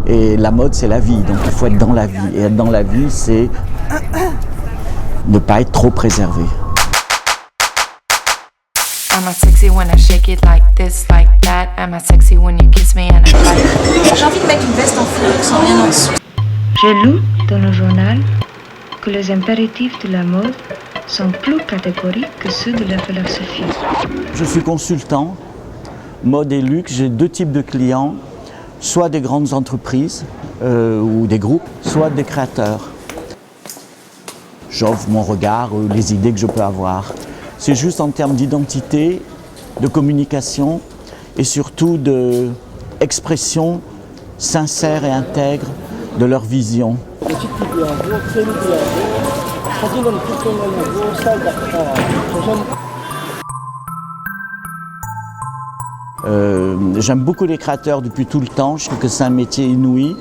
Et la mode, c'est la vie, donc il faut être dans la vie. Et être dans la vie, c'est ne pas être trop préservé. Am I sexy when I shake it like this, like that? Am I sexy when you kiss me and I bite? J'ai envie de mettre une veste en fleurs sans rien en dessous. J'ai lu dans le journal que les impératifs de la mode sont plus catégoriques que ceux de la philosophie. Je suis consultant, mode et luxe. J'ai deux types de clients, soit des grandes entreprises ou des groupes, soit des créateurs. J'offre mon regard, les idées que je peux avoir. C'est juste en termes d'identité, de communication et surtout d'expression sincère et intègre de leur vision. J'aime beaucoup les créateurs depuis tout le temps. Je trouve que c'est un métier inouï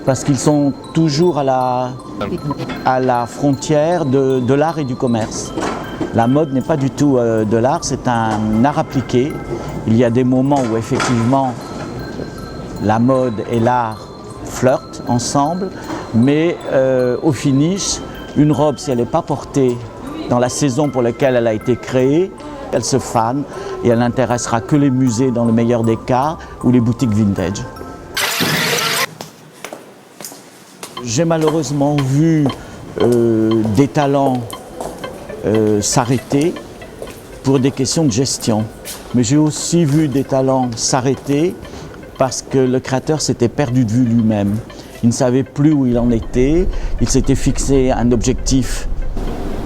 parce qu'ils sont toujours à la frontière de l'art et du commerce. La mode n'est pas du tout de l'art, c'est un art appliqué. Il y a des moments où effectivement la mode et l'art flirtent ensemble, mais au finish, une robe, si elle n'est pas portée dans la saison pour laquelle elle a été créée, elle se fane et elle n'intéressera que les musées dans le meilleur des cas ou les boutiques vintage. J'ai malheureusement vu des talents s'arrêter pour des questions de gestion. Mais j'ai aussi vu des talents s'arrêter parce que le créateur s'était perdu de vue lui-même. Il ne savait plus où il en était, il s'était fixé un objectif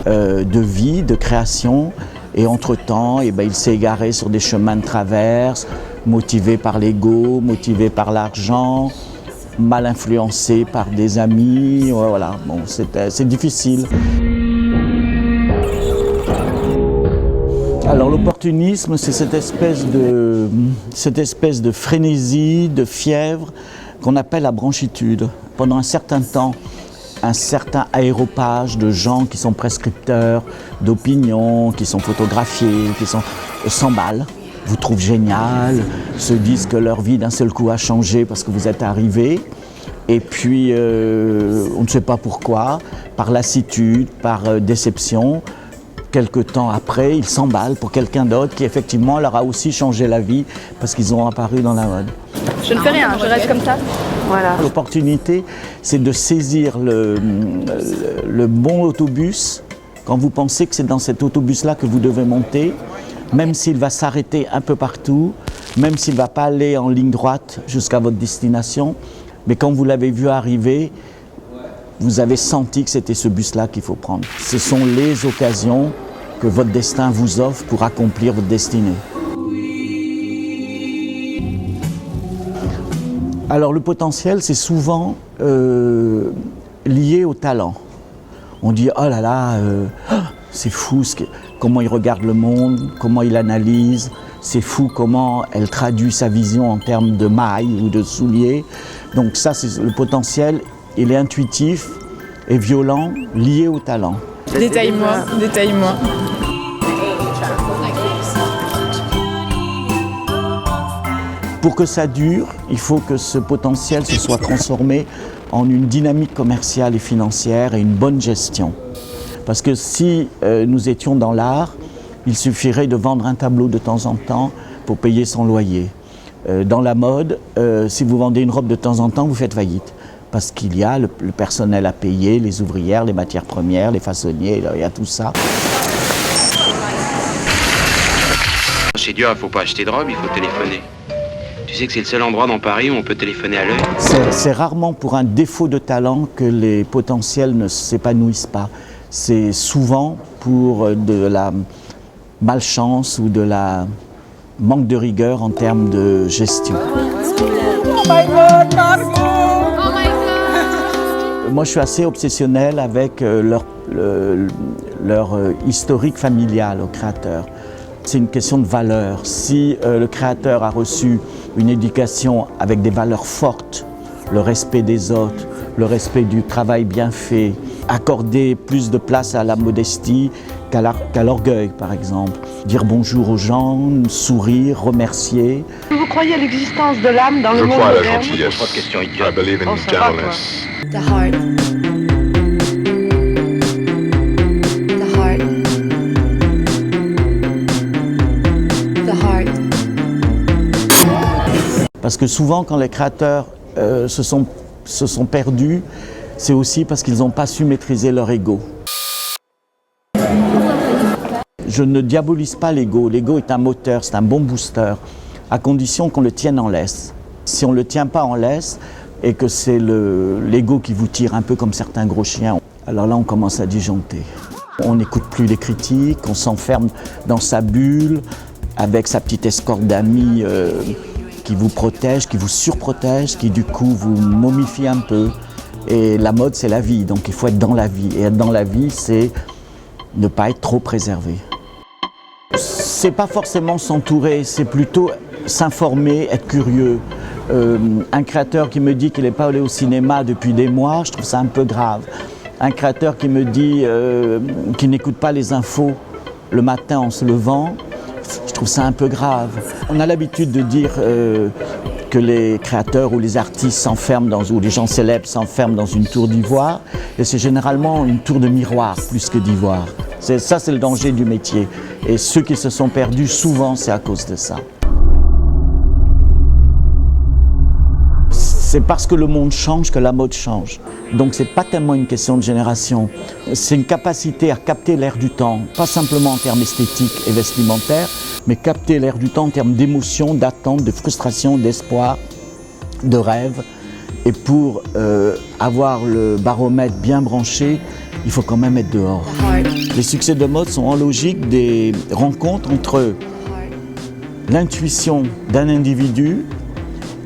de vie, de création, et entre-temps, il s'est égaré sur des chemins de traverse, motivé par l'ego, motivé par l'argent, mal influencé par des amis, voilà, bon, c'est difficile. Alors l'opportunisme, c'est cette espèce de frénésie, de fièvre qu'on appelle la branchitude. Pendant un certain temps, un certain aéropage de gens qui sont prescripteurs d'opinions, qui sont photographiés, qui s'emballent, vous trouvent génial, se disent que leur vie d'un seul coup a changé parce que vous êtes arrivé. Et puis, on ne sait pas pourquoi, par lassitude, par déception, quelque temps après, ils s'emballent pour quelqu'un d'autre qui effectivement leur a aussi changé la vie parce qu'ils ont apparu dans la mode. Je ne fais rien, je reste comme ça. Voilà. L'opportunité, c'est de saisir le bon autobus quand vous pensez que c'est dans cet autobus-là que vous devez monter, même s'il va s'arrêter un peu partout, même s'il ne va pas aller en ligne droite jusqu'à votre destination, mais quand vous l'avez vu arriver, vous avez senti que c'était ce bus-là qu'il faut prendre. Ce sont les occasions que votre destin vous offre pour accomplir votre destinée. Alors le potentiel, c'est souvent lié au talent. On dit « oh là là, c'est fou comment il regarde le monde, comment il analyse, c'est fou comment elle traduit sa vision en termes de mailles ou de souliers ». Donc ça, c'est le potentiel. Il est intuitif et violent, lié au talent. Détaille-moi, détaille-moi. Pour que ça dure, il faut que ce potentiel se soit transformé en une dynamique commerciale et financière et une bonne gestion. Parce que si nous étions dans l'art, il suffirait de vendre un tableau de temps en temps pour payer son loyer. Dans la mode, si vous vendez une robe de temps en temps, vous faites faillite. Parce qu'il y a le personnel à payer, les ouvrières, les matières premières, les façonniers, il y a tout ça. Chez Dior, il ne faut pas acheter de robe, il faut téléphoner. Tu sais que c'est le seul endroit dans Paris où on peut téléphoner à l'œil. C'est rarement pour un défaut de talent que les potentiels ne s'épanouissent pas. C'est souvent pour de la malchance ou de la manque de rigueur en termes de gestion. Moi, je suis assez obsessionnel avec leur historique familial au créateur. C'est une question de valeur. Si le créateur a reçu une éducation avec des valeurs fortes, le respect des autres, le respect du travail bien fait, accorder plus de place à la modestie qu'à l'orgueil, par exemple. Dire bonjour aux gens, sourire, remercier. Vous croyez à l'existence de l'âme dans le monde crois à la moderne? gentillesse. Pas de questions idiotes. I believe in ça va, gentleness. The heart. The heart. The heart. Parce que souvent, quand les créateurs se sont perdus, c'est aussi parce qu'ils n'ont pas su maîtriser leur ego. Je ne diabolise pas l'ego. L'ego est un moteur, c'est un bon booster, à condition qu'on le tienne en laisse. Si on ne le tient pas en laisse et que c'est l'ego qui vous tire un peu comme certains gros chiens, alors là on commence à disjoncter. On n'écoute plus les critiques, on s'enferme dans sa bulle avec sa petite escorte d'amis qui vous protège, qui vous surprotège, qui du coup vous momifie un peu. Et la mode c'est la vie, donc il faut être dans la vie. Et être dans la vie c'est ne pas être trop préservé. C'est pas forcément s'entourer, c'est plutôt s'informer, être curieux. Un créateur qui me dit qu'il n'est pas allé au cinéma depuis des mois, je trouve ça un peu grave. Un créateur qui me dit qu'il n'écoute pas les infos le matin en se levant, je trouve ça un peu grave. On a l'habitude de dire que les créateurs ou les artistes s'enferment ou les gens célèbres s'enferment dans une tour d'ivoire, et c'est généralement une tour de miroir plus que d'ivoire. Ça, c'est le danger du métier. Et ceux qui se sont perdus, souvent, c'est à cause de ça. C'est parce que le monde change que la mode change. Donc c'est pas tellement une question de génération. C'est une capacité à capter l'air du temps, pas simplement en termes esthétiques et vestimentaires, mais capter l'air du temps en termes d'émotion, d'attente, de frustration, d'espoir, de rêve. Et pour avoir le baromètre bien branché, il faut quand même être dehors. Les succès de mode sont en logique des rencontres entre l'intuition d'un individu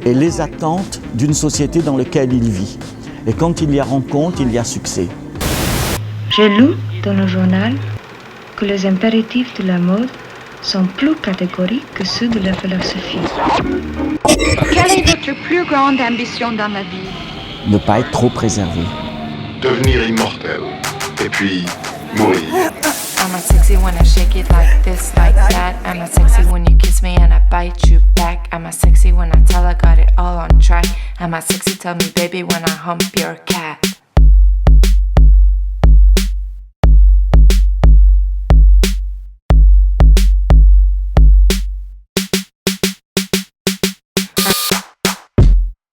et les attentes d'une société dans laquelle il vit. Et quand il y a rencontre, il y a succès. J'ai lu dans le journal que les impératifs de la mode sont plus catégoriques que ceux de la philosophie. Quelle est votre plus grande ambition dans la vie? Ne pas être trop préservé. Devenir immortel. Et puis, mourir. Am I sexy when I shake it like this, like that? Am I sexy when you kiss me and I bite you back? Am I sexy when I tell I got it all on track? Am I sexy, tell me baby, when I hump your cat?